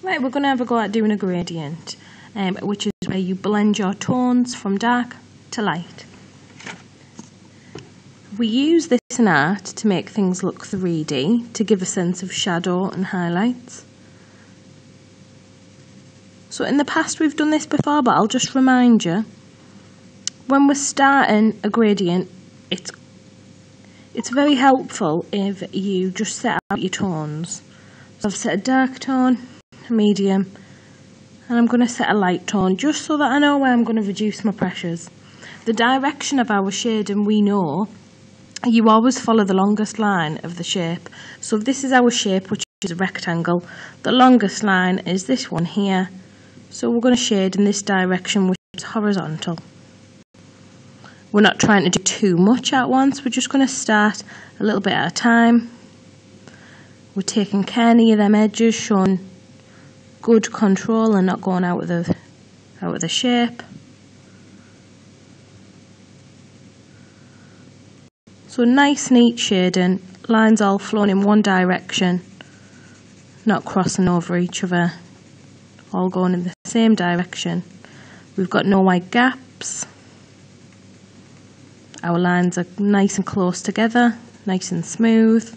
Right, we're going to have a go at doing a gradient, which is where you blend your tones from dark to light. We use this in art to make things look 3D, to give a sense of shadow and highlights. So in the past we've done this before, but I'll just remind you, when we're starting a gradient, it's very helpful if you just set out your tones. So I've set a dark tone, a medium, and I'm going to set a light tone just so that I know where I'm going to reduce my pressures. The direction of our shading, we know, you always follow the longest line of the shape. So if this is our shape, which is a rectangle, the longest line is this one here. So we're going to shade in this direction, which is horizontal. We're not trying to do too much at once, we're just going to start a little bit at a time. We're taking care near them edges, showing good control and not going out of the shape. So nice neat shading, lines all flowing in one direction, not crossing over each other, all going in the same direction. We've got no wide gaps. Our lines are nice and close together, nice and smooth.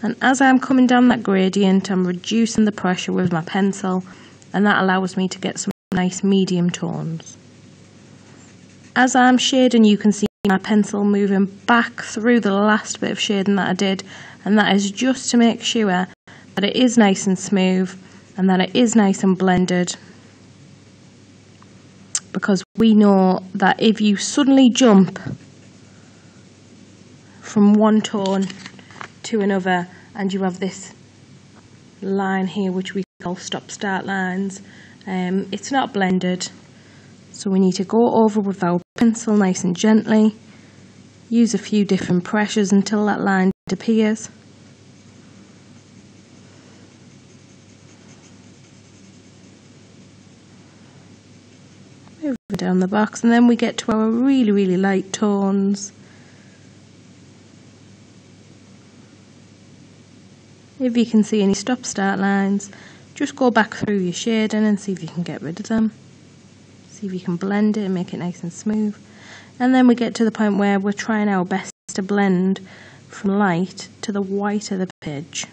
And as I'm coming down that gradient, I'm reducing the pressure with my pencil, and that allows me to get some nice medium tones. As I'm shading, you can see my pencil moving back through the last bit of shading that I did, and that is just to make sure that it is nice and smooth and that it is nice and blended. Because we know that if you suddenly jump from one tone to another and you have this line here which we call stop-start lines, it's not blended. So we need to go over with our pencil nice and gently, use a few different pressures until that line appears. Move down the box, and then we get to our really light tones. If you can see any stop-start lines, just go back through your shading and see if you can get rid of them. See if you can blend it and make it nice and smooth. And then we get to the point where we're trying our best to blend from light to the white of the page.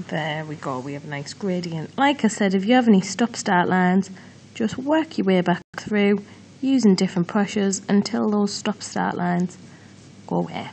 There we go, we have a nice gradient. Like I said, if you have any stop-start lines, just work your way back through using different pressures until those stop-start lines go away.